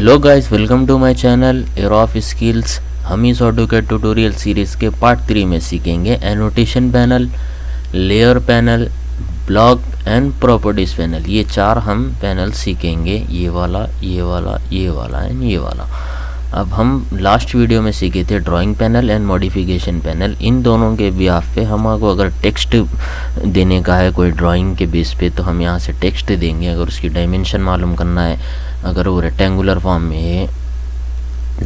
Hello guys, welcome to my channel air of skills. हम इस AutoCAD tutorial series के part 3 में सीखेंगे annotation panel, layer panel, block and properties panel. ये चार हम पैनल सीखेंगे, ये वाला, ये वाला, ये वाला एंड ये वाला। अब हम लास्ट वीडियो में सीखे थे drawing panel and modification panel. इन दोनों के बिहाफ पे हमको अगर टेक्स्ट देने का है कोई ड्राइंग के बेस पे, तो हम यहाँ से टेक्स्ट देंगे। अगर उसकी डायमेंशन मालूम करना है, अगर वो रेक्टेंगुलर फॉर्म में है,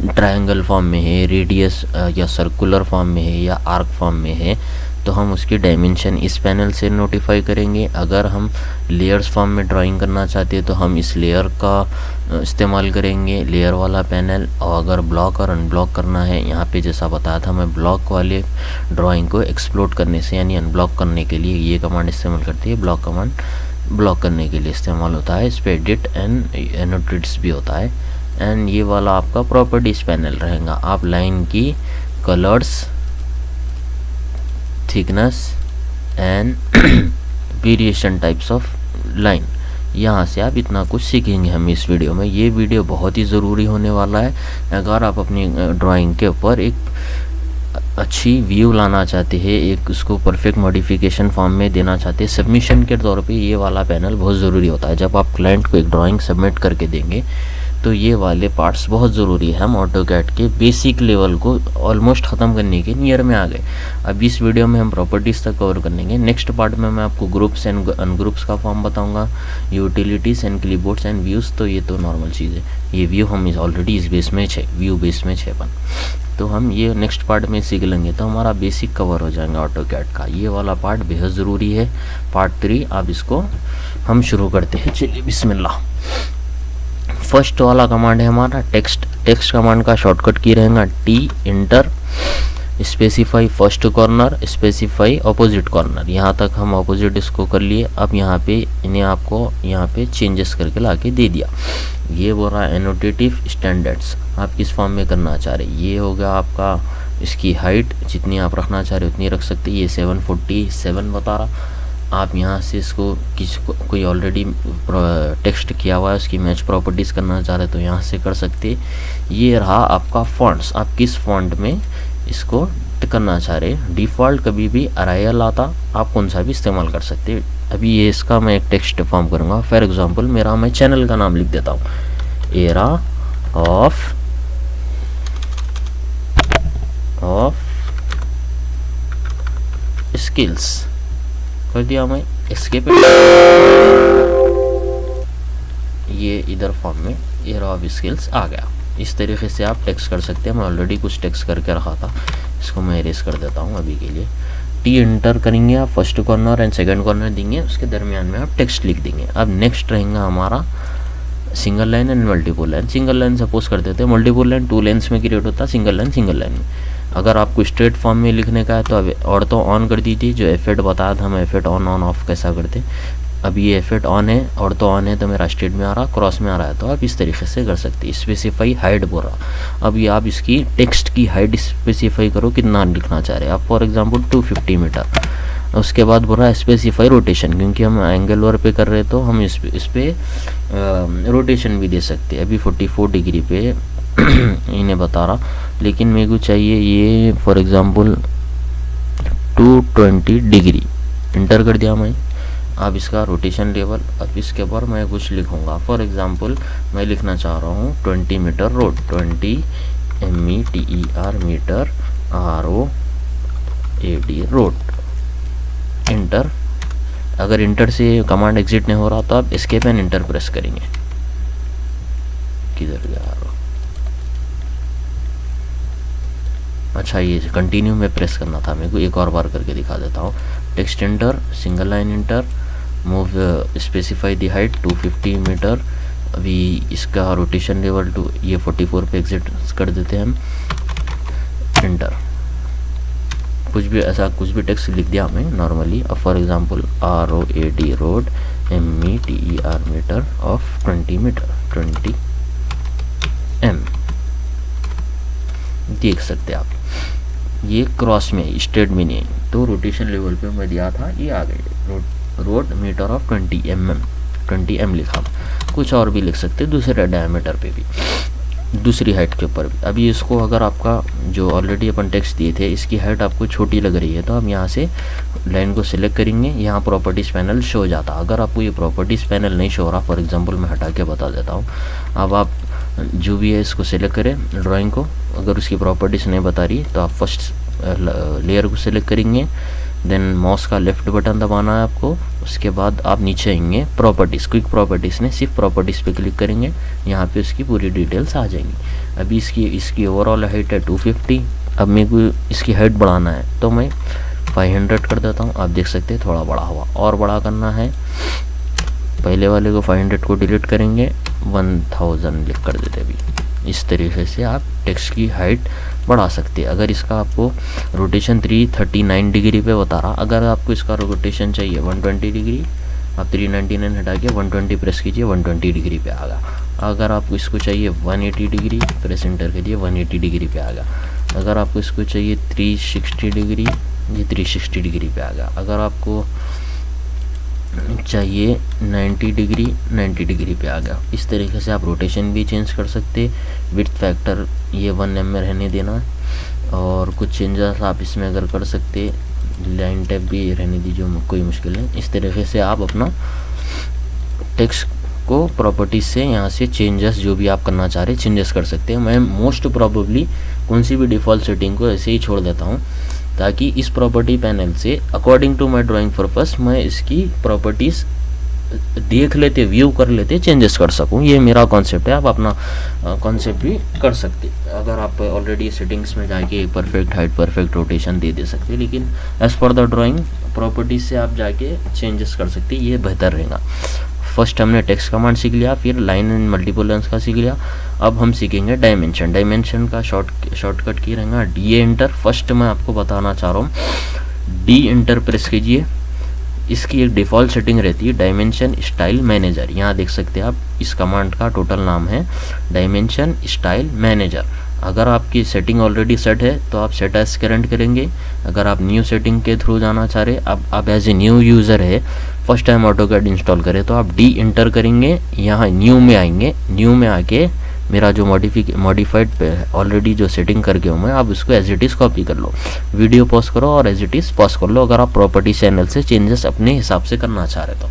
ट्रायंगल फॉर्म में है, रेडियस या सर्कुलर फॉर्म में है या आर्क फॉर्म में है, तो हम उसकी डायमेंशन इस पैनल से नोटिफाई करेंगे। अगर हम लेयर्स फॉर्म में ड्राइंग करना चाहते हैं तो हम इस लेयर का इस्तेमाल करेंगे, लेयर वाला पैनल। और अगर ब्लॉक और अनब्लॉक करना है, यहाँ पे जैसा बताया था मैं, ब्लॉक वाले ड्राइंग को एक्सप्लोड करने से यानी अनब्लॉक करने के लिए ये कमांड इस्तेमाल करती है। ब्लॉक कमांड ब्लॉक करने के लिए इस्तेमाल होता है। इस पर एडिट एंड एनोटेट्स भी होता है। एंड ये वाला आपका प्रॉपर्टीज पैनल रहेगा। आप लाइन की colours, thickness and variation types of line, यहाँ से आप इतना कुछ सीखेंगे हम इस वीडियो में। ये वीडियो बहुत ही ज़रूरी होने वाला है अगर आप अपनी ड्राइंग के ऊपर एक अच्छी व्यू लाना चाहते हैं, एक उसको परफेक्ट मॉडिफिकेशन फॉर्म में देना चाहते हैं। सबमिशन के तौर पे ये वाला पैनल बहुत ज़रूरी होता है। जब आप क्लाइंट को एक ड्राइंग सबमिट करके देंगे तो ये वाले पार्ट्स बहुत ज़रूरी है। हम ऑटोकैड के बेसिक लेवल को ऑलमोस्ट ख़त्म करने के नियर में आ गए। अब इस वीडियो में हम प्रॉपर्टीज़ तक कवर करेंगे। नेक्स्ट पार्ट में मैं आपको ग्रुप्स एंड अनग्रुप्स का फॉर्म बताऊंगा, यूटिलिटीज़ एंड क्लिपबोर्ड्स एंड व्यूज़। तो ये तो नॉर्मल चीज़ है। ये व्यू हम ऑलरेडी इस बेस में व्यू बेस में अपन, तो हम ये नेक्स्ट पार्ट में सीख लेंगे तो हमारा बेसिक कवर हो जाएगा ऑटोकैड का। ये वाला पार्ट बेहद ज़रूरी है, पार्ट 3। अब इसको हम शुरू करते हैं। चलिए बिस्मिल्लाह। फर्स्ट वाला कमांड है हमारा टेक्स्ट। टेक्स्ट कमांड का शॉर्टकट की रहेगा T inter, specify first corner, specify opposite corner. यहाँ तक हम अपोजिट इसको कर लिए। अब यहाँ पे इन्हें आपको यहाँ पे चेंजेस करके ला के दे दिया। ये बोल रहा है एनोटेटिव स्टैंडर्ड्स, आप किस फॉर्म में करना चाह रहे। ये होगा आपका, इसकी हाइट जितनी आप रखना चाह रहे उतनी रख सकते। ये 747 बता रहा। आप यहाँ से इसको कोई ऑलरेडी टेक्स्ट किया हुआ है उसकी मैच प्रॉपर्टीज़ करना चाह रहे तो यहाँ से कर सकते। ये रहा आपका फॉन्ट्स, आप किस फॉन्ट में इसको करना चाह रहे। डिफ़ॉल्ट कभी भी अरायल आता, आप कौन सा भी इस्तेमाल कर सकते हैं। अभी ये इसका मैं एक टेक्स्ट फॉर्म करूँगा। फॉर एग्जांपल मेरा, मैं चैनल का नाम लिख देता हूँ, एरा ऑफ स्किल्स कर दिया मैं। एस्केप, ये इधर फॉर्म में एरा ऑफ स्किल्स आ गया। इस तरीके से आप टेक्स्ट कर सकते हैं। मैं ऑलरेडी कुछ टेक्स्ट करके रखा था, इसको मैं इरेज कर देता हूँ अभी के लिए। टी इंटर करेंगे आप, first corner and second corner देंगे, उसके दरमियान में आप टेक्स्ट लिख देंगे। अब नेक्स्ट रहेगा हमारा single line and multiple line. Single line suppose कर देते हैं, मल्टीपल लाइन 2 लाइन्स में क्रिएट होता है, सिंगल लाइन में। अगर आपको स्ट्रेट फॉर्म में लिखने का है तो अब और तो ऑन कर दीजिए। जो एफेक्ट बताया था हम, एफेक्ट ऑन ऑफ कैसा करते। अब ये एफेक्ट ऑन है और तो ऑन है तो मेरा स्ट्रेट में आ रहा, क्रॉस में आ रहा है, तो आप इस तरीके से कर सकते हैं। स्पेसिफाई हाइट बोल रहा। अब ये आप इसकी टेक्स्ट की हाइट स्पेसिफाई करो, कितना लिखना चाह रहे हैं आप। For example 250 metre. उसके बाद बोल रहा है स्पेसिफाई रोटेशन, क्योंकि हम एंगल वर पे कर रहे हैं तो हम इस पे रोटेशन भी दे सकते हैं। अभी 44 डिग्री पे इन्हें बता रहा, लेकिन मेरे को चाहिए ये फॉर एग्जांपल 220 डिग्री। इंटर कर दिया मैं। अब इसका रोटेशन लेवल, अब इसके ऊपर मैं कुछ लिखूंगा। फॉर एग्जांपल मैं लिखना चाह रहा हूँ 20 metre road, 20 METER metre ROAD road. Enter. अगर इंटर से कमांड एग्जिट नहीं हो रहा तो आप एस्केप एंड इंटर प्रेस करेंगे। किधर गया? अच्छा, ये कंटिन्यू में प्रेस करना था मेरे को, एक और बार करके दिखा देता हूँ। Text enter, single line enter, move specify the height 250 metre. अभी इसका रोटेशन लेवल टू ये 44 पे एग्जिट कर देते हैं हम। इंटर। कुछ भी ऐसा कुछ भी टेक्स्ट लिख दिया हमें नॉर्मली। अब for example ROAD road, METER metre of 20 metre, 20 M देख सकते हैं आप। ये क्रॉस में, स्ट्रेट में नहीं, तो रोटेशन लेवल पे मैं दिया था, ये आ गए रोड मीटर ऑफ 20 mm। 20 लिखा, कुछ और भी लिख सकते दूसरे डायमीटर पे भी, दूसरी हाइट के ऊपर भी। अभी इसको अगर आपका जो ऑलरेडी अपन टेक्स्ट दिए थे इसकी हाइट आपको छोटी लग रही है तो हम यहाँ से लाइन को सिलेक्ट करेंगे, यहाँ प्रॉपर्टीज़ पैनल शो हो जाता। अगर आपको ये प्रॉपर्टीज़ पैनल नहीं शो हो रहा, फॉर एग्जांपल मैं हटा के बता देता हूँ। अब आप जो भी है इसको सिलेक्ट करें ड्राइंग को, अगर उसकी प्रॉपर्टीज़ नहीं बता रही तो आप फर्स्ट लेयर को सिलेक्ट करेंगे, देन माउस का लेफ़्ट बटन दबाना है आपको, उसके बाद आप नीचे आएंगे प्रॉपर्टीज़, क्विक प्रॉपर्टीज़ ने सिर्फ प्रॉपर्टीज़ पे क्लिक करेंगे, यहाँ पे उसकी पूरी डिटेल्स आ जाएंगी। अभी इसकी ओवरऑल हाइट है 250, अब मेरे को इसकी हाइट बढ़ाना है तो मैं 500 कर देता हूँ। आप देख सकते हैं थोड़ा बड़ा हुआ, और बड़ा करना है पहले वाले को 500 को डिलीट करेंगे, 1000 लिख कर देते। अभी इस तरीके से आप टेक्स्ट की हाइट बढ़ा सकते हैं। अगर इसका आपको रोटेशन 339 डिग्री पे बता रहा, अगर आपको इसका रोटेशन चाहिए 120 डिग्री, आप 399 हटा के 120 प्रेस कीजिए, 120 डिग्री पे आ गया। अगर आपको इसको चाहिए 180 डिग्री, प्रेस एंटर करिए, 180 डिग्री पे आ गया। अगर आपको इसको चाहिए 360 डिग्री, ये 360 डिग्री पे आ गया। अगर आपको चाहिए 90 डिग्री, 90 डिग्री पे आ गया। इस तरीके से आप रोटेशन भी चेंज कर सकते। विड्थ फैक्टर ये 1 mm में रहने देना, और कुछ चेंजेस आप इसमें अगर कर सकते, लाइन टैब भी रहने दीजिए, कोई मुश्किल नहीं। इस तरीके से आप अपना टेक्स्ट को प्रॉपर्टीज से यहाँ से चेंजेस जो भी आप करना चाह रहे चेंजेस कर सकते हैं। मैं मोस्ट प्रोबेबली कौन सी भी डिफ़ॉल्ट सेटिंग को ऐसे ही छोड़ देता हूँ, ताकि इस प्रॉपर्टी पैनल से according to my drawing purpose मैं इसकी प्रॉपर्टीज़ देख लेते, व्यू कर लेते, चेंजेस कर सकूं। ये मेरा कॉन्सेप्ट है, आप अपना कॉन्सेप्ट भी कर सकते। अगर आप ऑलरेडी सेटिंग्स में जाके परफेक्ट हाइट, परफेक्ट रोटेशन दे सकते, लेकिन as per the drawing properties से आप जाके चेंजेस कर सकते, ये बेहतर रहेगा। फर्स्ट हमने टेक्स्ट कमांड सीख लिया, फिर लाइन एंड मल्टीपल लाइन्स का सीख लिया। अब हम सीखेंगे डायमेंशन। डायमेंशन का शॉर्टकट की रहेगा डी एंटर। फर्स्ट मैं आपको बताना चाह रहा हूँ, डी एंटर प्रेस कीजिए। इसकी एक डिफ़ॉल्ट सेटिंग रहती है डायमेंशन स्टाइल मैनेजर। यहाँ देख सकते हैं आप, इस कमांड का टोटल नाम है डायमेंशन स्टाइल मैनेजर। अगर आपकी सेटिंग ऑलरेडी सेट है तो आप सेट एज करंट करेंगे। अगर आप न्यू सेटिंग के थ्रू जाना चाह रहे, अब आप एज ए न्यू यूज़र है, फर्स्ट टाइम ऑटोकैड इंस्टॉल करें, तो आप डी इंटर करेंगे, यहाँ न्यू में आएंगे। न्यू में आके मेरा जो मॉडिफाइड पे ऑलरेडी जो सेटिंग करके हूँ मैं, आप उसको एज इट इज़ कॉपी कर लो, वीडियो पॉज करो और एज इट इज़ पॉज कर लो। अगर आप प्रॉपर्टी चैनल से चेंजेस अपने हिसाब से करना चाह रहे तो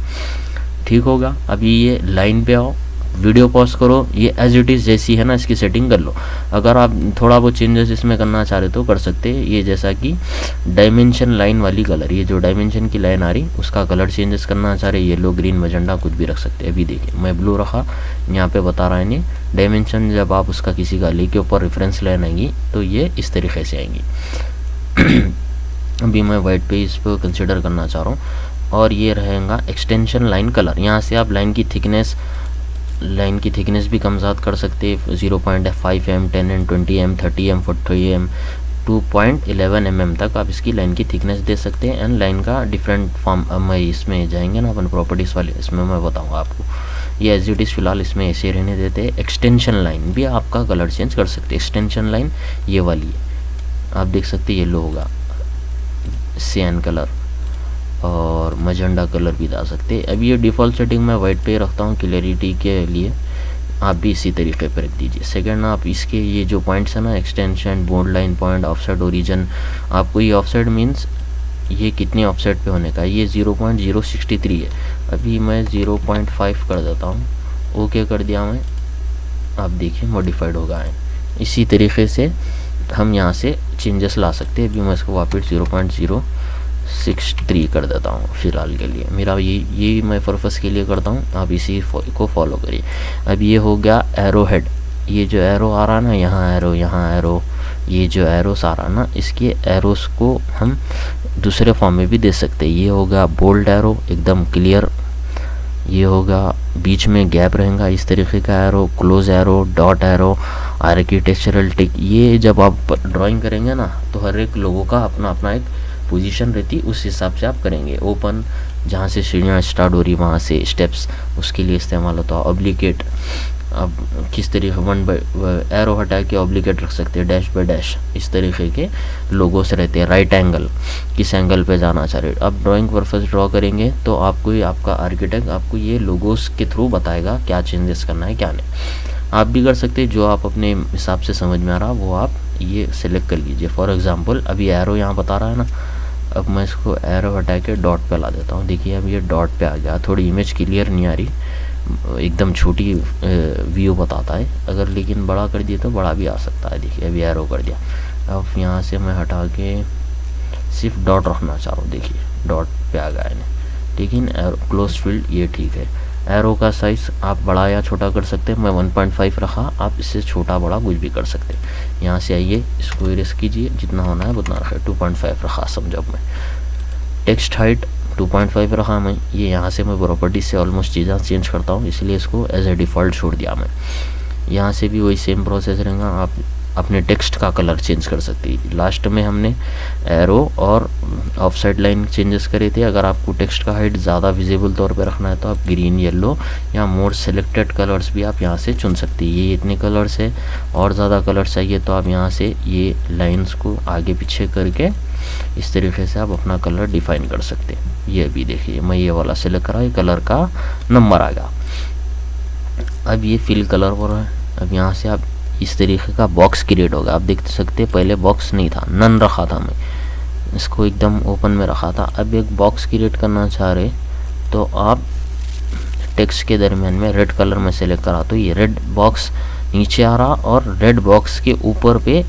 ठीक होगा। अभी ये लाइन पे आओ, वीडियो पॉज करो, ये एज इट इज़ जैसी है ना इसकी सेटिंग कर लो। अगर आप थोड़ा बहुत चेंजेस इसमें करना चाह रहे तो कर सकते हैं। ये जैसा कि डायमेंशन लाइन वाली कलर, ये जो डायमेंशन की लाइन आ रही उसका कलर चेंजेस करना चाह रहे, येलो, ग्रीन, मजेंडा कुछ भी रख सकते हैं। अभी देखिए मैं ब्लू रखा, यहाँ पे बता रहा है नहीं डायमेंशन। जब आप उसका किसी गाली के ऊपर रेफरेंस लाइन आएंगी तो ये इस तरीके से आएंगी। अभी मैं वाइट पे इस पर कंसिडर करना चाह रहा हूँ। और ये रहेगा एक्सटेंशन लाइन कलर। यहाँ से आप लाइन की थिकनेस भी कम ज़्यादा कर सकते हैं। 0.5 mm, 10 mm, 20 mm, 30 mm, 40 mm, 2.11 mm तक आप इसकी लाइन की थिकनेस दे सकते हैं। एंड लाइन का डिफरेंट फॉर्म मैं इसमें जाएंगे ना अपन प्रॉपर्टीज़ वाले, इसमें मैं बताऊंगा आपको। ये एज इट इज़ फिलहाल इसमें ऐसे रहने देते हैं। एक्सटेंशन लाइन भी आपका कलर चेंज कर सकते हैं। एक्सटेंशन लाइन ये वाली आप देख सकते हैं, येलो होगा, सियान कलर और मजेंडा कलर भी ला सकते हैं। अभी ये डिफ़ॉल्ट सेटिंग मैं वाइट पे रखता हूँ क्लियरिटी के लिए, आप भी इसी तरीके पर रख दीजिए। सेकंड, आप इसके ये जो पॉइंट्स है ना, extension, bold line point, offset, origin, आपको ये ऑफसेट मीन्स ये कितने ऑफसेट पे होने का, ये 0.063 है। अभी मैं 0.5 कर देता हूँ, ओके कर दिया मैं। आप देखिए मॉडिफाइड होगा है। इसी तरीके से हम यहाँ से चेंजेस ला सकते हैं। अभी मैं इसको वापस 0.063 कर देता हूँ फिलहाल के लिए। मेरा ये मैं पर्पस के लिए करता हूँ, आप इसी को फॉलो करिए। अब ये हो गया एरो हेड। ये जो एरो आ रहा ना, यहाँ एरो, यहाँ एरो, ये जो एरोस आ रहा ना, इसके एरोस को हम दूसरे फॉर्म में भी दे सकते हैं। ये होगा बोल्ड एरो, एकदम क्लियर। ये होगा बीच में गैप रहेगा इस तरीके का arrow, close arrow, dot arrow, architectural tick. ये जब आप ड्राइंग करेंगे ना तो हर एक लोगों का अपना अपना एक पोजीशन रहती, उस हिसाब से आप करेंगे। ओपन, जहाँ से सीढ़ियाँ स्टार्ट हो रही वहाँ से स्टेप्स उसके लिए इस्तेमाल होता है। ऑब्लिकेट, अब किस तरीके वन बाई एरो हटा के ऑब्लिगेट रख सकते हैं, डैश बाय डैश, इस तरीके के लोगोस रहते हैं। राइट एंगल, किस एंगल पे जाना चाह रहे। अब ड्राइंग पर्पस ड्रॉ करेंगे तो आपको आपका आर्किटेक्ट आपको ये लोगोस के थ्रू बताएगा क्या चेंजेस करना है क्या नहीं। आप भी कर सकते हैं, जो आप अपने हिसाब से समझ में आ रहा वो आप ये सिलेक्ट कर लीजिए। फॉर एग्जांपल अभी एरो यहाँ बता रहा है ना, अब मैं इसको एरो हटा के डॉट पे ला देता हूँ। देखिए अब ये डॉट पे आ गया। थोड़ी इमेज क्लियर नहीं आ रही, एकदम छोटी व्यू बताता है, अगर लेकिन बड़ा कर दिए तो बड़ा भी आ सकता है। देखिए अभी एरो कर दिया। अब यहाँ से मैं हटा के सिर्फ डॉट रखना चाह रहा हूँ, देखिए डॉट पे आ गया है। लेकिन क्लोज फील्ड ये ठीक है। एरो का साइज़ आप बड़ा या छोटा कर सकते हैं। मैं 1.5 रखा, आप इससे छोटा बड़ा कुछ भी कर सकते हैं। यहाँ से आइए, इसको इरेज कीजिए, जितना होना है उतना रखें। 2.5 रखा समझो मैं। टेक्स्ट हाइट 2.5 रखा मैं। ये यहाँ से मैं प्रॉपर्टीज से ऑलमोस्ट चीज़ें चेंज करता हूँ, इसलिए इसको एज ए डिफ़ॉल्ट छोड़ दिया मैं। यहाँ से भी वही सेम प्रोसेस रहेगा, आप अपने टेक्स्ट का कलर चेंज कर सकते हैं। लास्ट में हमने एरो और ऑफ साइड लाइन चेंजेस करे थे। अगर आपको टेक्स्ट का हाइट ज़्यादा विजिबल तौर पे रखना है तो आप ग्रीन, येलो या मोर सेलेक्टेड कलर्स भी आप यहाँ से चुन सकते हैं। ये इतने कलर्स है, और ज़्यादा कलर्स चाहिए तो आप यहाँ से ये लाइन्स को आगे पीछे करके इस तरीके से आप अपना कलर डिफाइन कर सकते हैं। ये भी देखिए मैं ये वाला सेलेक्ट करा, ये कलर का नंबर आ गया। अब ये फिल कलर हो रहा है। अब यहाँ से आप इस तरीके का बॉक्स क्रिएट होगा। आप देख सकते हैं पहले बॉक्स नहीं था, नन रखा था मैं, इसको एकदम ओपन में रखा था। अब एक बॉक्स क्रिएट करना चाह रहे तो आप टेक्स्ट के दरमियान में रेड कलर में सेलेक्ट करा तो ये रेड बॉक्स नीचे आ रहा, और रेड बॉक्स के ऊपर पे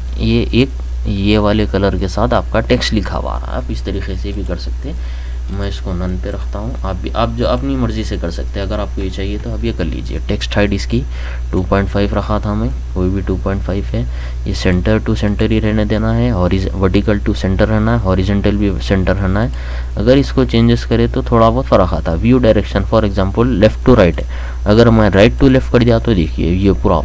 ये वाले कलर के साथ आपका टेक्स्ट लिखा हुआ आ रहा है। आप इस तरीके से भी कर सकते हैं। मैं इसको नन पे रखता हूँ। आप जो अपनी मर्ज़ी से कर सकते हैं। अगर आपको ये चाहिए तो आप ये कर लीजिए। टेक्स्ट हाइट इसकी 2.5 रखा था मैं, कोई भी 2.5 है। ये सेंटर टू सेंटर ही रहने देना है, वर्टिकल टू सेंटर रहना है, हॉरिजेंटल भी सेंटर रहना है। अगर इसको चेंजेस करें तो थोड़ा बहुत फ़र्क आता है। View direction for example left to right है, अगर मैं राइट टू लेफ़्ट कर दिया तो देखिए ये पूरा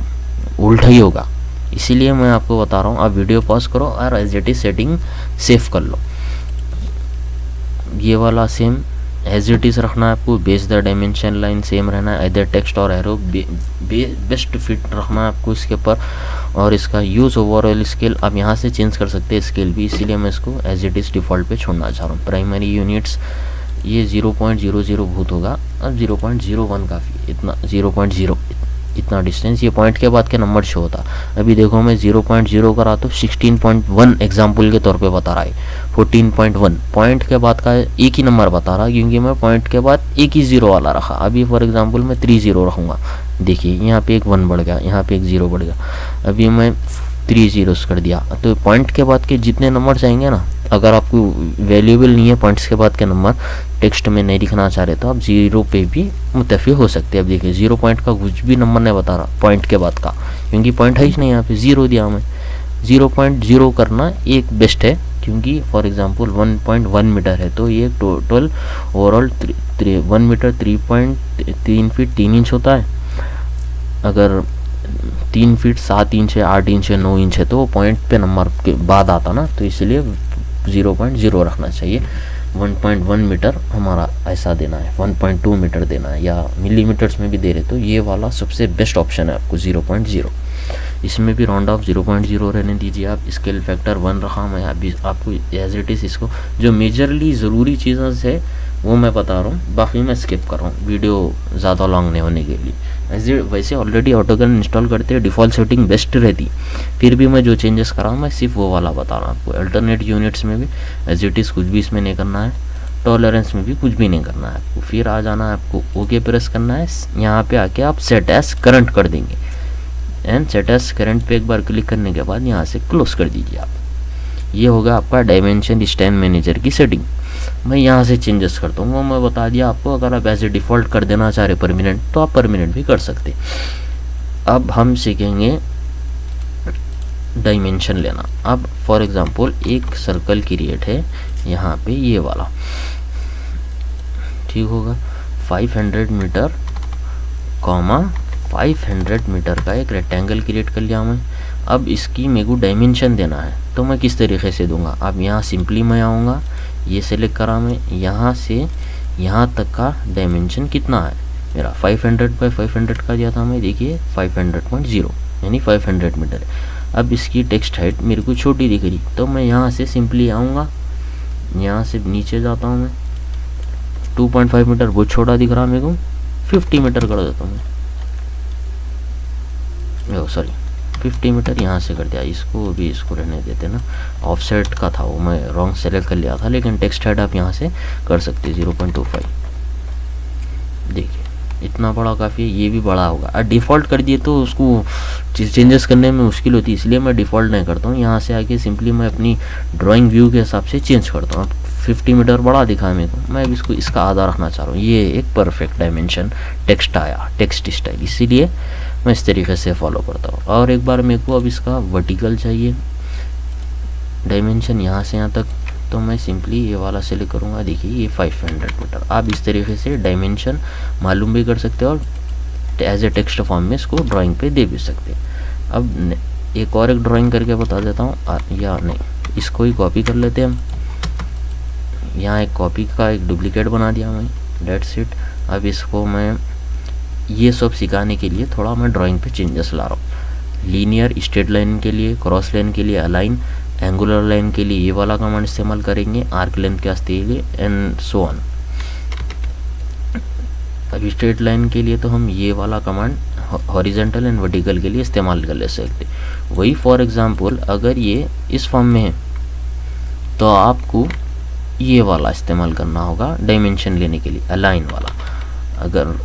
उल्टा ही होगा। इसीलिए मैं आपको बता रहा हूँ, आप वीडियो पॉज करो और as it is setting save कर लो। ये वाला सेम एज इट इज़ रखना है आपको। Base the dimension line same रहना है, इधर टेक्स्ट और एरो बेस्ट फिट रखना है आपको इसके ऊपर। और इसका यूज़ ओवरऑल स्केल आप यहाँ से चेंज कर सकते हैं, स्केल भी, इसीलिए मैं इसको एज इट इज़ डिफ़ॉल्ट पे छोड़ना चाह रहा हूँ। प्राइमरी यूनिट्स ये 0.00 भूत होगा, अब 0.01 काफ़ी, इतना 0.0 इतना डिस्टेंस। ये पॉइंट के बाद के नंबर शो होता। अभी देखो मैं 0.0 करा तो 16.1 एग्जाम्पल के तौर पे बता रहा है। 14.1 पॉइंट के बाद का एक ही नंबर बता रहा, क्योंकि मैं पॉइंट के बाद एक ही ज़ीरो वाला रखा। अभी फॉर एग्जांपल मैं 30 रखूँगा, देखिए यहाँ पे एक 1 बढ़ गया, यहाँ पे एक 0 बढ़ गया। अभी मैं 3 zeros कर दिया, तो पॉइंट के बाद के जितने नंबर आएंगे ना, अगर आपको वैल्यूएबल नहीं है पॉइंट्स के बाद के नंबर, टेक्स्ट में नहीं लिखना चाह रहे तो आप 0 पे भी मुतफ़ी हो सकते हैं। अब देखिए 0 पॉइंट का कुछ भी नंबर नहीं बता रहा पॉइंट के बाद का, क्योंकि पॉइंट है ही नहीं, यहाँ पे 0 दिया हमें। 0.0 करना एक बेस्ट है, क्योंकि फॉर एग्जांपल 1.1 मीटर है तो ये total overall 1 metre 3.3 feet 3 inch होता है। अगर 3 फीट 7 इंच है, 8 इंच है, 9 इंच है, तो वो पॉइंट पे नंबर के बाद आता ना, तो इसलिए 0.0 रखना चाहिए। 1.1 मीटर हमारा ऐसा देना है, 1.2 मीटर देना है, या मिलीमीटर्स में भी दे रहे तो ये वाला सबसे बेस्ट ऑप्शन है आपको 0.0। इसमें भी राउंड ऑफ 0.0 रहने दीजिए आप। स्केल फैक्टर 1 रखा मैं, अभी आपको एज इट इज़ इसको जो मेजरली ज़रूरी चीज़ें है वो मैं बता रहा हूँ, बाकी मैं स्किप कर रहा हूँ वीडियो ज़्यादा लॉन्ग नहीं होने के लिए। वैसे ऑलरेडी ऑटोकैड इंस्टॉल करते हैं, डिफ़ॉल्ट सेटिंग बेस्ट रहती, फिर भी मैं जो चेंजेस कर रहा हूँ मैं सिर्फ वो वाला बता रहा हूँ आपको। अल्टरनेट यूनिट्स में भी एज इट इज़ कुछ भी इसमें नहीं करना है, टॉलरेंस में भी कुछ भी नहीं करना है आपको। फिर आ जाना है आपको, ओके प्रेस करना है। यहाँ पे आके आप सेट एज करंट कर देंगे, एंड सेट एज करंट पे एक बार क्लिक करने के बाद यहाँ से क्लोज कर दीजिए आप। ये होगा आपका डायमेंशन स्टैंड मैनेजर की सेटिंग। मैं यहाँ से चेंजेस करता हूँ, वो मैं बता दिया आपको। अगर आप ऐसे डिफ़ॉल्ट कर देना चाह रहे परमानेंट तो आप परमानेंट भी कर सकते। अब हम सीखेंगे डायमेंशन लेना। अब फॉर एग्जांपल एक सर्कल क्रिएट है यहाँ पे, ये वाला ठीक होगा, 500 मीटर 500 मीटर का एक रेक्टेंगल क्रिएट कर लिया मैं। अब इसकी मेरे को डायमेंशन देना है, तो मैं किस तरीके से दूंगा। अब यहाँ सिंपली मैं आऊँगा, ये सेलेक्ट करा मैं, यहाँ से यहाँ तक का डायमेंशन कितना है मेरा 500 बाई 500 का दिया था मैं, देखिए 500.0 यानी 500 मीटर। अब इसकी टेक्स्ट हाइट मेरे को छोटी दिख रही, तो मैं यहाँ से सिंपली आऊँगा, यहाँ से नीचे जाता हूँ मैं, 2.5 मीटर बहुत छोटा दिख रहा मेरे को, 50 मीटर कर देता हूँ मैं, सॉरी 50 मीटर यहाँ से कर दिया। इसको भी इसको रहने देते ना, ऑफसेट का था वो, मैं रॉन्ग सेलेक्ट कर लिया था, लेकिन टेक्स्ट हाइट आप यहाँ से कर सकते 0.25। देखिए इतना बड़ा काफ़ी है, ये भी बड़ा होगा। और डिफ़ॉल्ट कर दिए तो उसको चेंजेस करने में मुश्किल होती है, इसलिए मैं डिफ़ॉल्ट नहीं करता हूँ। यहाँ से आके सिंपली मैं अपनी ड्राइंग व्यू के हिसाब से चेंज करता हूँ। 50 मीटर बड़ा दिखा है मेरे को, मैं अब इसको इसका आधा रखना चाह रहा हूँ। ये एक परफेक्ट डायमेंशन टेक्स्ट आया, टेक्स्ट स्टाइल, इसीलिए मैं इस तरीके से फॉलो करता हूँ। और एक बार मेरे को अब इसका वर्टिकल चाहिए डायमेंशन यहाँ से यहाँ तक, तो मैं सिंपली ये वाला सेलेक्ट करूँगा। देखिए ये 500 मीटर। आप इस तरीके से डायमेंशन मालूम भी कर सकते हो और एज ए टेक्स्ट फॉर्म में इसको ड्राइंग पे दे भी सकते हैं। अब एक और एक ड्राइंग करके बता देता हूँ, या नहीं इसको ही कॉपी कर लेते हैं हम। यहाँ एक कॉपी का एक डुप्लीकेट बना दिया मैं, डेट्स इट। अब इसको मैं ये सब सिखाने के लिए थोड़ा मैं ड्राइंग पे चेंजेस ला रहा हूँ। लीनियर स्ट्रेट लाइन के लिए, क्रॉस लाइन के लिए अलाइन, एंगुलर लाइन के लिए ये वाला कमांड इस्तेमाल करेंगे, आर्क लेंथ के वास्ते लिए, एंड सो ऑन। अभी स्ट्रेट लाइन के लिए तो हम ये वाला कमांड हॉरिजॉन्टल एंड वर्टिकल के लिए इस्तेमाल कर ले सकते। वही फॉर एग्जांपल अगर ये इस फॉर्म में है तो आपको ये वाला इस्तेमाल करना होगा डायमेंशन लेने के लिए, अलाइन वाला। अगर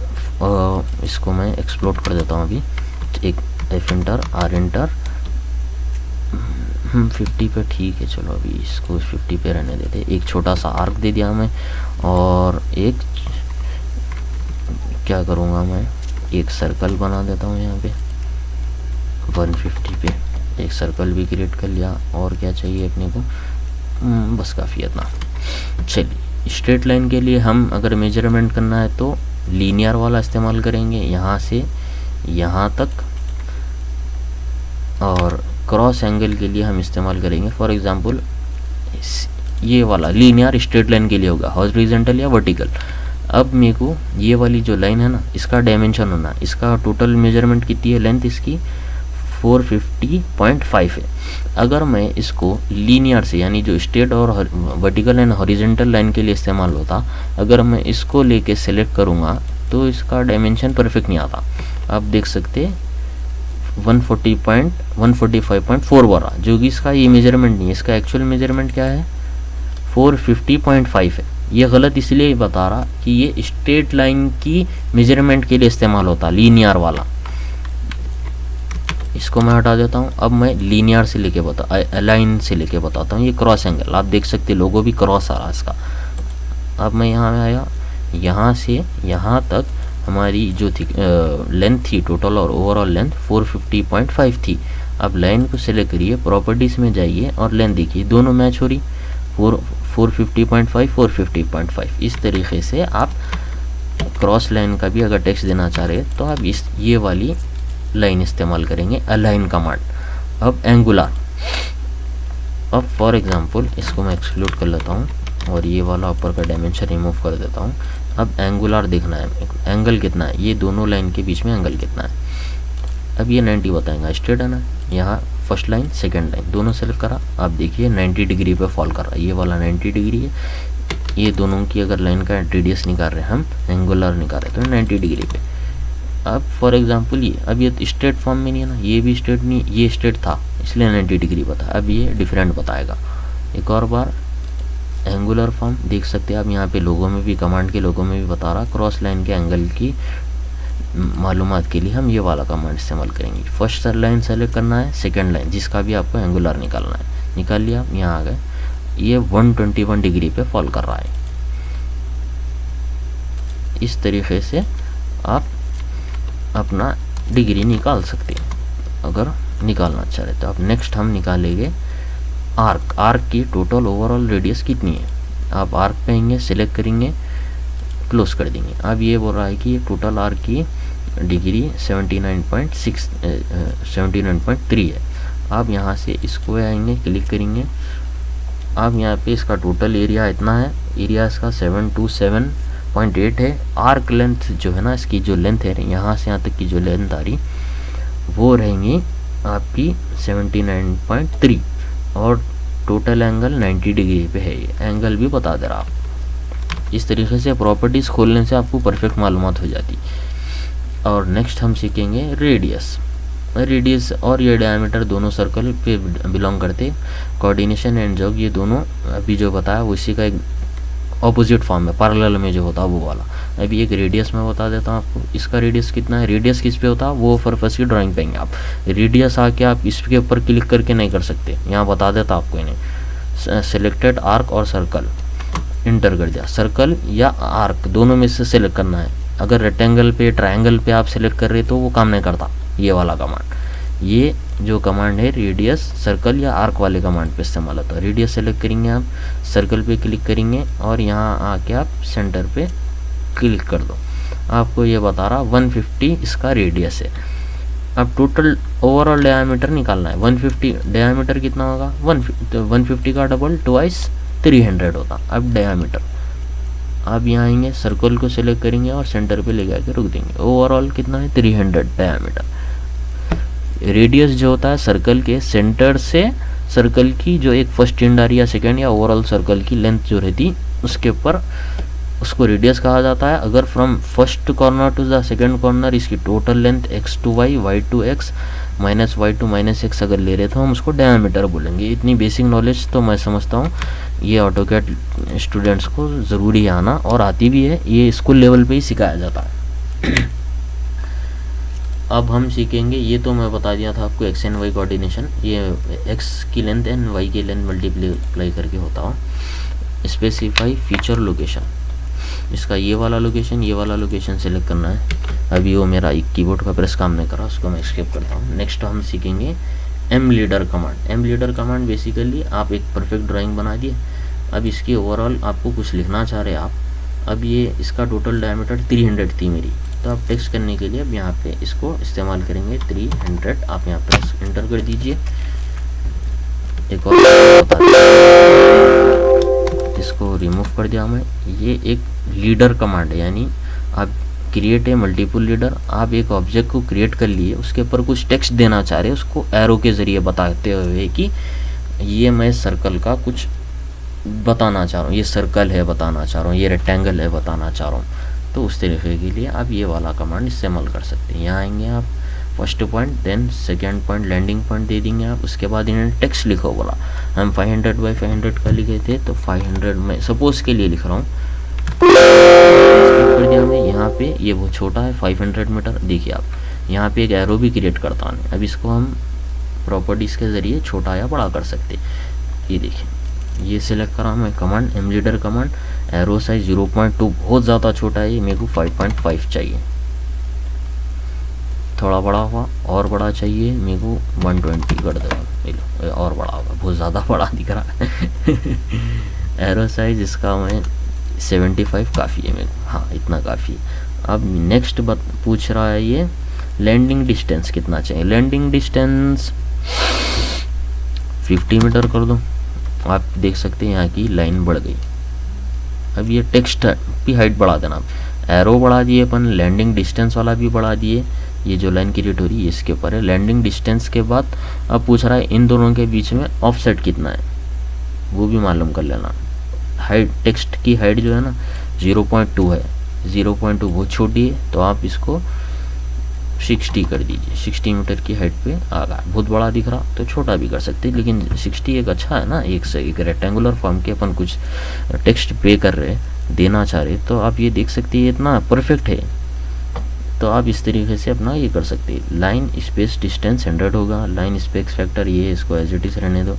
इसको मैं एक्सप्लोर कर देता हूँ अभी, एक एफ एंटर, आर एंटर, 50 पे ठीक है, चलो अभी इसको 50 पे रहने देते। एक छोटा सा आर्क दे दिया मैं, और एक क्या करूँगा मैं, एक सर्कल बना देता हूँ यहाँ पे 150 पे, एक सर्कल भी क्रिएट कर लिया। और क्या चाहिए अपने को, बस काफ़ी है इतना। चलिए स्ट्रेट लाइन के लिए हम अगर मेजरमेंट करना है तो लीनियर वाला इस्तेमाल करेंगे यहाँ से यहाँ तक, और क्रॉस एंगल के लिए हम इस्तेमाल करेंगे फॉर एग्जांपल ये वाला लीनियर स्ट्रेट लाइन के लिए होगा हॉरिजॉन्टल या वर्टिकल। अब मेरे को ये वाली जो लाइन है ना, इसका डायमेंशन होना, इसका टोटल मेजरमेंट कितनी है, लेंथ इसकी 450.5 है। अगर मैं इसको लीनियर से यानी जो स्ट्रेट और वर्टिकल एंड हॉरिजॉन्टल लाइन के लिए इस्तेमाल होता, अगर मैं इसको लेके सेलेक्ट करूँगा तो इसका डायमेंशन परफेक्ट नहीं आता। आप देख सकते 145.4 बन रहा, जो कि इसका ये मेजरमेंट नहीं है, इसका एक्चुअल मेजरमेंट क्या है 450.5 है। ये गलत इसलिए बता रहा कि ये स्ट्रेट लाइन की मेजरमेंट के लिए इस्तेमाल होता, लीनियर वाला। इसको मैं हटा देता हूँ। अब मैं लीनियर से लेके अलाइन से लेके बताता हूँ। ये क्रॉस एंगल आप देख सकते, लोगो भी क्रॉस आ रहा इसका। अब मैं यहाँ में आया, यहाँ से यहाँ तक हमारी जो थी लेंथ थी टोटल और ओवरऑल लेंथ 450.5 थी। अब लाइन को सिलेक्ट करिए, प्रॉपर्टीज़ में जाइए और लेंथ देखिए, दोनों मैच हो रही, 450.5 450.5। इस तरीके से आप क्रॉस लाइन का भी अगर टेक्स्ट देना चाह रहे हैं तो आप ये वाली लाइन इस्तेमाल करेंगे, अलाइन कमांड। अब एंगुलर, अब फॉर एग्जांपल इसको मैं एक्सक्लूड कर लेता हूँ और ये वाला ऊपर का डायमेंशन रिमूव कर देता हूँ। अब एंगुलर देखना है, एंगल कितना है, ये दोनों लाइन के बीच में एंगल कितना है। अब ये 90 बताएगा, स्ट्रेट है ना, यहाँ फर्स्ट लाइन सेकंड लाइन दोनों सेलेक्ट करा। आप देखिए 90 डिग्री पे फॉल कर रहा है, ये वाला 90 डिग्री है। ये दोनों की अगर लाइन का रेडियस निकाल रहे हैं हम, एंगुलर निकाल रहे हैं तो 90 डिग्री पे। अब फॉर एग्जांपल ये, अब ये स्ट्रेट फॉर्म में नहीं है ना, ये भी स्ट्रेट नहीं, ये स्ट्रेट था इसलिए 90 डिग्री बताया, अब ये डिफरेंट बताएगा। एक और बार एंगुलर फॉर्म देख सकते हैं आप, यहाँ पे लोगों में भी, कमांड के लोगों में भी बता रहा, क्रॉस लाइन के एंगल की मालूमात के लिए हम ये वाला कमांड इस्तेमाल करेंगे। फर्स्ट लाइन सेलेक्ट करना है, सेकंड लाइन जिसका भी आपको एंगुलर निकालना है, निकाल लिया। आप यहाँ आ गए, ये 121 डिग्री पे फॉल कर रहा है। इस तरीके से आप अपना डिग्री निकाल सकते हैं अगर निकालना चाह रहे तो। अब नेक्स्ट हम निकालेंगे आर्क। आर्क की टोटल ओवरऑल रेडियस कितनी है, आप आर्क पे आएंगे, सिलेक्ट करेंगे, क्लोज कर देंगे। अब ये बोल रहा है कि टोटल आर्क की डिग्री 79.3 है। आप यहाँ से इसको आएंगे, क्लिक करेंगे। अब यहाँ पे इसका टोटल एरिया इतना है, एरिया इसका 727 0.8 है। आर्क लेंथ जो है ना, इसकी जो लेंथ है यहाँ से यहाँ तक की जो लेंथ आ रही वो रहेंगी आपकी 79.3 और टोटल एंगल 90 डिग्री पे है। ये एंगल भी बता दे रहा आप। इस तरीके से प्रॉपर्टीज़ खोलने से आपको परफेक्ट मालूमात हो जाती। और नेक्स्ट हम सीखेंगे रेडियस और ये डायमीटर दोनों सर्कल पे बिलोंग करते। कोऑर्डिनेशन एंड जॉग ये दोनों अभी जो बताया वो इसी का एक ऑपोजिट फॉर्म में पैरेलल में जो होता है वो वाला। अभी एक रेडियस में बता देता हूँ आपको। इसका रेडियस कितना है, रेडियस किस पे होता है वो पर्पस की ड्राइंग पेंगे आप। रेडियस आके आप इसके ऊपर क्लिक करके नहीं कर सकते, यहाँ बता देता आपको इन्हें। सिलेक्टेड आर्क और सर्कल इंटर कर दिया। सर्कल या आर्क दोनों में से सिलेक्ट करना है। अगर रेक्टेंगल पे ट्रायंगल पे आप सिलेक्ट कर रहे तो वो काम नहीं करता ये वाला कमांड। ये जो कमांड है रेडियस सर्कल या आर्क वाले कमांड पे इस्तेमाल होता है। रेडियस सेलेक्ट करेंगे आप, सर्कल पे क्लिक करेंगे और यहाँ आके आप सेंटर पे क्लिक कर दो। आपको ये बता रहा 150 इसका रेडियस है। अब टोटल ओवरऑल डायमीटर निकालना है। 150 डायमीटर कितना होगा, 150 का डबल ट्वाइस 300 होता। अब डायमीटर आप यहाँ आएंगे, सर्कल को सिलेक्ट करेंगे और सेंटर पे ले जाके रुक देंगे। ओवरऑल कितना है 300 डायमीटर। रेडियस जो होता है सर्कल के सेंटर से सर्कल की जो एक फर्स्ट एंड आ रही है सेकेंड या ओवरऑल सर्कल की लेंथ जो रहती उसके ऊपर उसको रेडियस कहा जाता है। अगर from first corner to the second corner इसकी total length x to y, y to x, minus y to minus x अगर ले रहे तो हम उसको डायमीटर बोलेंगे। इतनी बेसिक नॉलेज तो मैं समझता हूँ ये ऑटोकैड स्टूडेंट्स को ज़रूरी आना और आती भी है। ये स्कूल लेवल पे ही सिखाया जाता है। अब हम सीखेंगे, ये तो मैं बता दिया था आपको एक्स एंड वाई कोऑर्डिनेशन। ये एक्स की लेंथ एंड वाई की लेंथ मल्टीप्लाई करके होता हो। स्पेसिफाई फीचर लोकेशन, इसका ये वाला लोकेशन सेलेक्ट करना है। अभी वो मेरा कीबोर्ड का प्रेस काम नहीं करा, उसको मैं स्किप करता हूँ। नेक्स्ट हम सीखेंगे M leader command. M leader command basically आप एक परफेक्ट ड्राइंग बना दिए। अब इसकी ओवरऑल आपको कुछ लिखना चाह रहे आप। अब ये इसका टोटल डायमीटर 300 थी मेरी, तो आप टेक्स्ट करने के लिए अब यहाँ पे इसको इस्तेमाल करेंगे 300। आप यहाँ पे एंटर कर दीजिए। एक और इसको रिमूव कर दिया मैं। ये एक लीडर कमांड है, यानी आप क्रिएट ए मल्टीपल लीडर। आप एक ऑब्जेक्ट को क्रिएट कर लिए, उसके ऊपर कुछ टेक्स्ट देना चाह रहे हैं, उसको एरो के ज़रिए बताते हुए कि ये मैं सर्कल का कुछ बताना चाह रहा हूँ, ये सर्कल है बताना चाह रहा हूँ, ये रेक्टेंगल है बताना चाह रहा हूँ। तो उस तरीके के लिए आप ये वाला कमांड इस्तेमाल कर सकते हैं। यहाँ आएंगे आप, first point then second point landing point दे देंगे आप। उसके बाद इन्होंने टेक्स्ट लिखो बोला। हम 500 बाई 500 का लिखे थे, तो 500 में सपोज के लिए लिख रहा हूँ कर दिया मैं। यहाँ पे ये वो छोटा है 500 मीटर। देखिए आप यहाँ पे एक एरो भी क्रिएट करता हूँ। अब इसको हम प्रॉपर्टीज़ के ज़रिए छोटा या बड़ा कर सकते। ये देखिए ये सिलेक्ट करा मैं command, M leader command. Arrow size 0.2 बहुत ज़्यादा छोटा है, ये मेरे को 5.5 चाहिए। थोड़ा बड़ा हुआ और बड़ा चाहिए मेरे को 120 कर देगा। और बड़ा होगा, बहुत ज़्यादा बड़ा दिख रहा है। एरो साइज इसका मैं 75 काफ़ी है मेरे को, हाँ इतना काफ़ी है। अब नेक्स्ट पूछ रहा है ये लैंडिंग डिस्टेंस कितना चाहिए। लैंडिंग डिस्टेंस 50 मीटर कर दो। आप देख सकते हैं यहाँ की लाइन बढ़ गई। अब ये टेक्स्ट की हाइट बढ़ा देना। एरो बढ़ा दिए अपन, लैंडिंग डिस्टेंस वाला भी बढ़ा दिए। ये जो लाइन क्रिएट हो रही है इसके ऊपर है। लैंडिंग डिस्टेंस के बाद अब पूछ रहा है इन दोनों के बीच में ऑफसेट कितना है, वो भी मालूम कर लेना। हाइट, टेक्स्ट की हाइट जो है ना 0.2 है। 0.2 बहुत छोटी है, तो आप इसको 60 कर दीजिए। 60 मीटर की हाइट पे आ गया। बहुत बड़ा दिख रहा तो छोटा भी कर सकते हैं, लेकिन 60 एक अच्छा है ना। एक से एक रेक्टेंगुलर फॉर्म के अपन कुछ टेक्स्ट पे कर रहे देना चाह रहे, तो आप ये देख सकते हैं इतना परफेक्ट है। तो आप इस तरीके से अपना ये कर सकते हैं। लाइन स्पेस डिस्टेंस 100 होगा। लाइन स्पेस फैक्टर ये इसको एज इट इज रहने दो।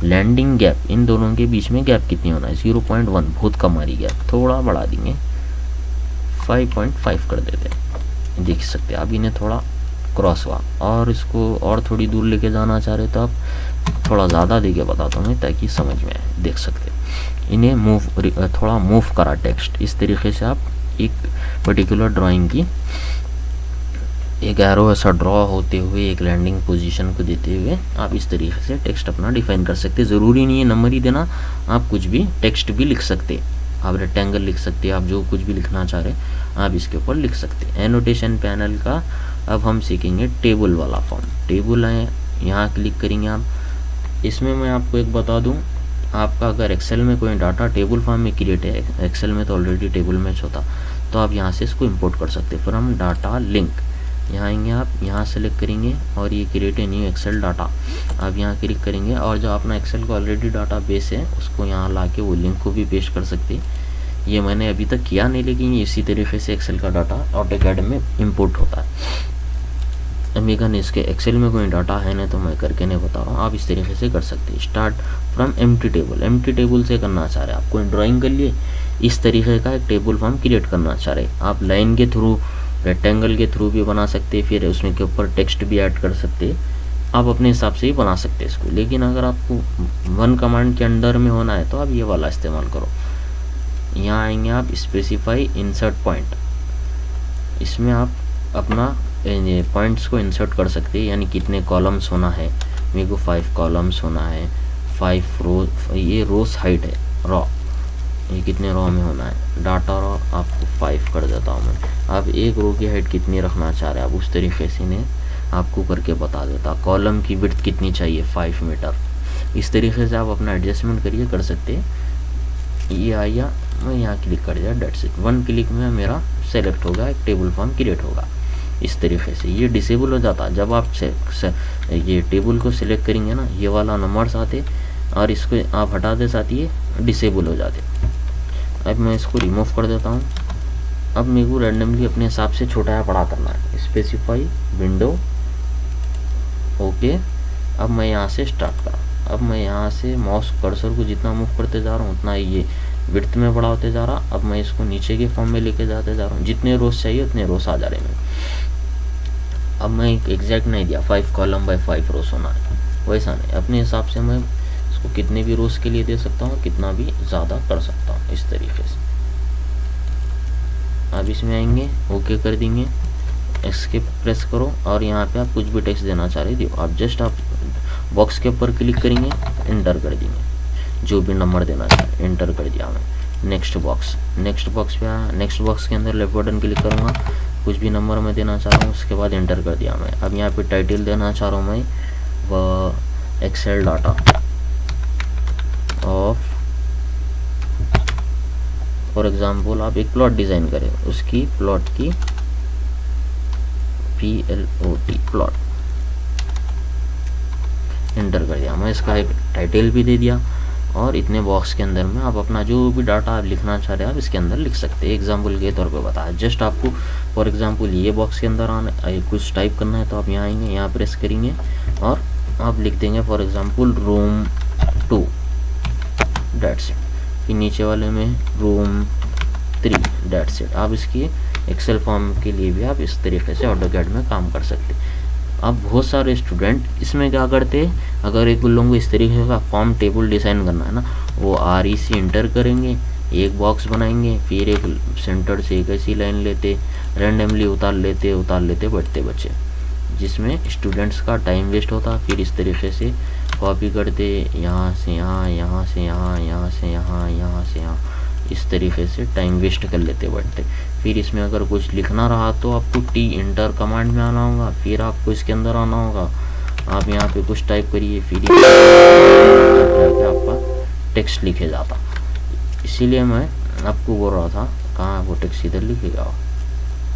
लैंडिंग गैप, इन दोनों के बीच में गैप कितनी होना है 0.1, बहुत कम आ रही गैप, थोड़ा बढ़ा देंगे 5.5 कर देते हैं। देख सकते हैं आप इन्हें थोड़ा क्रॉस हुआ। और इसको और थोड़ी दूर लेके जाना चाह रहे तो आप थोड़ा ज़्यादा देके बताता हूँ ताकि समझ में आए। देख सकते हैं इन्हें थोड़ा मूव करा टेक्स्ट। इस तरीके से आप एक पर्टिकुलर ड्राइंग की एक एरो ऐसा ड्रॉ होते हुए एक लैंडिंग पोजीशन को देते हुए आप इस तरीके से टेक्स्ट अपना डिफाइन कर सकते। ज़रूरी नहीं है नंबर ही देना, आप कुछ भी टेक्स्ट भी लिख सकते। आप रेक्टेंगल लिख सकते हैं, आप जो कुछ भी लिखना चाह रहे हैं आप इसके ऊपर लिख सकते हैं। एनोटेशन पैनल का अब हम सीखेंगे टेबल वाला फॉर्म। टेबल है, यहाँ क्लिक करेंगे आप। इसमें मैं आपको एक बता दूं, आपका अगर एक्सेल में कोई डाटा टेबल फॉर्म में क्रिएट है, एक्सेल में तो ऑलरेडी टेबल मैच होता, तो आप यहाँ से इसको इंपोर्ट कर सकते हैं। फिर हम डाटा लिंक, यहाँ आएंगे आप, यहाँ सेलेक्ट करेंगे और ये create a new Excel data, आप यहाँ क्लिक करेंगे और जो अपना एक्सेल का ऑलरेडी डाटा बेस है उसको यहाँ ला के वो लिंक को भी पेस्ट कर सकते हैं। ये मैंने अभी तक किया नहीं, लेकिन इसी तरीके से एक्सेल का डाटा ऑटोकैड में इंपोर्ट होता है। अमेगन इसके एक्सेल में कोई डाटा है नहीं तो मैं करके नहीं बता रहा हूँ, आप इस तरीके से कर सकते हैं। Start from empty table, empty table से करना चाह रहे हैं आप, कोई ड्राइंग कर लिए इस तरीके का एक टेबल फॉर्म क्रिएट करना चाह रहे हैं आप। लाइन के थ्रू, रेक्टेंगल के थ्रू भी बना सकते हैं, फिर उसमें के ऊपर टेक्स्ट भी ऐड कर सकते हैं, आप अपने हिसाब से ही बना सकते हैं इसको। लेकिन अगर आपको वन कमांड के अंडर में होना है तो आप ये वाला इस्तेमाल करो। यहाँ आएंगे आप, स्पेसिफाई इंसर्ट पॉइंट, इसमें आप अपना पॉइंट्स को इंसर्ट कर सकते हैं, यानी कितने कॉलम्स होना है। मेरे को 5 कॉलम्स होना है, 5 रो, ये रोज हाइट है रॉ, ये कितने रो में होना है। डाटा रो आपको 5 कर देता हूँ मैं। आप एक रो की हाइट कितनी रखना चाह रहे हैं आप उस तरीके से ने आपको करके बता देता। कॉलम की विड्थ कितनी चाहिए, 5 मीटर। इस तरीके से आप अपना एडजस्टमेंट करिए, कर सकते हैं। ये आया, मैं यहाँ क्लिक कर दिया, डेट्स इट। 1 क्लिक में मेरा सेलेक्ट होगा, एक टेबल फॉर्म क्रिएट होगा। इस तरीके से ये डिसेबल हो जाता। जब आप ये टेबल को सिलेक्ट करेंगे ना, ये वाला नंबर्स आते और इसको आप हटा दे साथ ही डिसेबल हो जाते। अब मैं इसको रिमूव कर देता हूँ। अब मेरे को रैंडमली अपने हिसाब से छोटा या बड़ा करना है। Specify window, okay. अब मैं यहाँ से स्टार्ट करा। अब मैं यहाँ से माउस कर्सर को जितना मूव करते जा रहा हूँ उतना ये विड्थ में बड़ा होते जा रहा। अब मैं इसको नीचे के फॉर्म में लेके जाते जा रहा हूँ, जितने रोज चाहिए उतने रोज आ जा रहे हैं। अब मैं एक एग्जैक्ट नहीं दिया 5 कॉलम बाय 5 रोज होना है, वैसा नहीं, अपने हिसाब से मैं इसको कितने भी रोज के लिए दे सकता हूँ, कितना भी ज़्यादा कर सकता हूँ इस तरीके से। अब इसमें आएंगे, ओके कर देंगे, एस्केप प्रेस करो और यहाँ पे आप कुछ भी टेक्स्ट देना चाह रहे दियो। आप जस्ट आप बॉक्स के ऊपर क्लिक करेंगे, एंटर कर देंगे, जो भी नंबर देना चाहे एंटर कर दिया मैं। नेक्स्ट बॉक्स, नेक्स्ट बॉक्स पे आया, नेक्स्ट बॉक्स के अंदर लेफ्ट बटन क्लिक करूँगा, कुछ भी नंबर मैं देना चाह रहा हूँ, उसके बाद एंटर कर दिया मैं। अब यहाँ पे टाइटल देना चाह रहा हूँ मैं, वह Excel data of, for example आप एक प्लॉट डिज़ाइन करें, उसकी प्लॉट की PLOT प्लॉट, एंटर कर दिया मैं। इसका एक टाइटल भी दे दिया और इतने बॉक्स के अंदर में आप अपना जो भी डाटा आप लिखना चाह रहे हैं आप इसके अंदर लिख सकते हैं। एग्जाम्पल के तौर पे बताया, जस्ट आपको फॉर एग्जांपल ये बॉक्स के अंदर आना कुछ टाइप करना है तो आप यहाँ आएंगे, यहाँ प्रेस करेंगे और आप लिख देंगे for example room 2, that's it. फिर नीचे वाले में रूम 3, डेट्स इट। आप इसकी एक्सेल फॉर्म के लिए भी आप इस तरीके से ऑटोकैड में काम कर सकते हैं। अब बहुत सारे स्टूडेंट इसमें क्या करते हैं, अगर एक लोगों को इस तरीके का फॉर्म टेबल डिज़ाइन करना है ना, वो REC इंटर करेंगे, एक बॉक्स बनाएंगे, फिर एक सेंटर से एक ऐसी लाइन लेते, रैंडमली उतार लेते बढ़ते बच्चे, जिसमें स्टूडेंट्स का टाइम वेस्ट होता। फिर इस तरीके से कॉपी करते, यहाँ से यहाँ, यहाँ से यहाँ, यहाँ से यहाँ, यहाँ से यहाँ, इस तरीके से टाइम वेस्ट कर लेते बढ़ते। फिर इसमें अगर कुछ लिखना रहा तो आपको T इंटर कमांड में आना होगा, फिर आपको इसके अंदर आना होगा, आप यहाँ पे कुछ टाइप करिए, फिर आपका टेक्स्ट लिखे जाता। इसीलिए मैं आपको बोल रहा था, कहाँ वो टेक्स्ट इधर लिखेगा।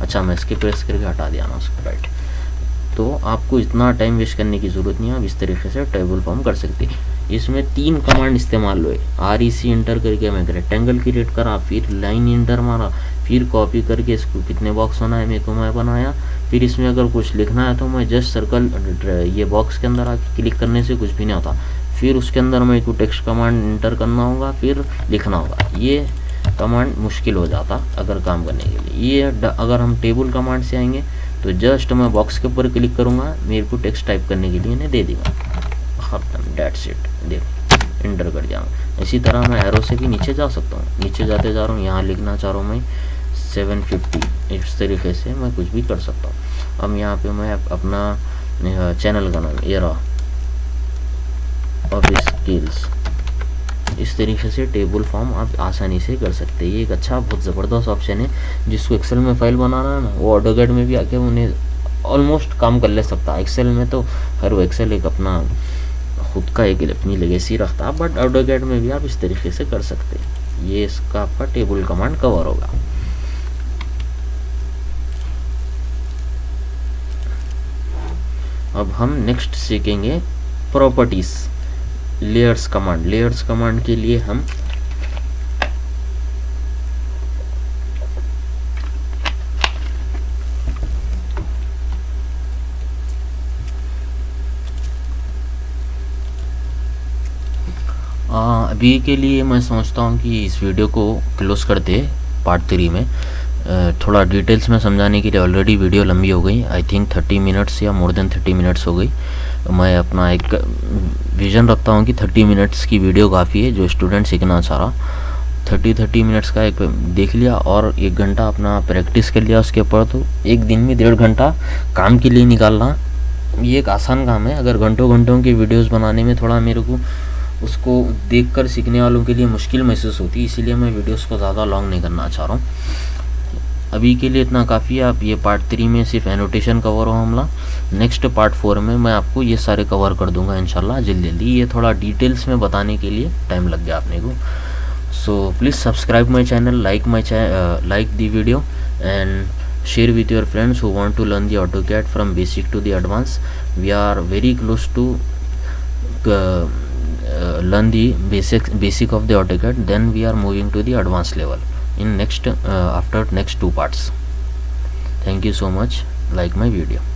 अच्छा, मैं इसके प्रेस करके हटा दिया ना उसको, राइट। तो आपको इतना टाइम वेस्ट करने की ज़रूरत नहीं है, आप इस तरीके से टेबल फॉर्म कर सकते हैं। इसमें 3 कमांड इस्तेमाल हुए, REC इंटर करके मैं रेक्टेंगल क्रिएट करा, फिर लाइन इंटर मारा, फिर कॉपी करके इसको कितने बॉक्स होना है मेरे को मैं बनाया। फिर इसमें अगर कुछ लिखना है तो मैं जस्ट सर्कल ये बॉक्स के अंदर आके क्लिक करने से कुछ भी नहीं होता, फिर उसके अंदर मेरे को टेक्स्ट कमांड इंटर करना होगा, फिर लिखना होगा। ये कमांड मुश्किल हो जाता अगर काम करने के लिए। ये अगर हम टेबल कमांड से आएंगे तो जस्ट मैं बॉक्स के ऊपर क्लिक करूँगा, मेरे को टेक्स्ट टाइप करने के लिए इन्हें दे देगा, खत्म, डेट्स इट। देख इंटर कर दिया। इसी तरह मैं एरो से भी नीचे जा सकता हूँ, नीचे जाते जा रहा हूँ, यहाँ लिखना चाह रहा हूँ मैं 750, इस तरीके से मैं कुछ भी कर सकता हूँ। अब यहाँ पे मैं अपना चैनल का नाम ये रहा, ऑफिस स्किल्स, इस तरीके से टेबल फॉर्म आप आसानी से कर सकते हैं। ये एक अच्छा बहुत ज़बरदस्त ऑप्शन है। जिसको एक्सेल में फाइल बनाना है ना, वो ऑटोकैड में भी आके उन्हें ऑलमोस्ट काम कर ले सकता है। एक्सेल में तो खैर वो एक्सेल एक अपना खुद का एक अपनी लेगेसी रखता है, बट ऑटोकैड में भी आप इस तरीके से कर सकते हैं। ये इसका आपका टेबल कमांड कवर होगा। अब हम नेक्स्ट सीखेंगे properties, layers command. Layers command के लिए हम अभी के लिए मैं समझता हूँ कि इस वीडियो को क्लोज करते पार्ट 3 में। थोड़ा डिटेल्स में समझाने के लिए ऑलरेडी वीडियो लंबी हो गई, आई थिंक 30 मिनट्स या मोर देन 30 मिनट्स हो गई। मैं अपना एक विज़न रखता हूँ कि 30 मिनट्स की वीडियो काफ़ी है। जो स्टूडेंट सीखना चाह रहा 30 मिनट्स का एक देख लिया और 1 घंटा अपना प्रैक्टिस कर लिया उसके ऊपर, तो एक दिन में 1.5 घंटा काम के लिए निकालना ये एक आसान काम है। अगर घंटों घंटों की वीडियोस बनाने में थोड़ा मेरे को उसको देखकर सीखने वालों के लिए मुश्किल महसूस होती है, इसीलिए मैं वीडियोस को ज़्यादा लॉन्ग नहीं करना चाह रहा हूँ। अभी के लिए इतना काफ़ी है। आप ये पार्ट 3 में सिर्फ एनोटेशन कवर हो हमला। नेक्स्ट पार्ट 4 में मैं आपको ये सारे कवर कर दूंगा इंशाल्लाह जल्दी जल्दी। ये थोड़ा डिटेल्स में बताने के लिए टाइम लग गया अपने को। So please subscribe my channel, like the video and share with your friends who want to learn the AutoCAD from basic to the advanced. We are very close to learn the basic of the AutoCAD, then we are moving to the advanced level in next after next 2 parts. Thank you so much. Like my video.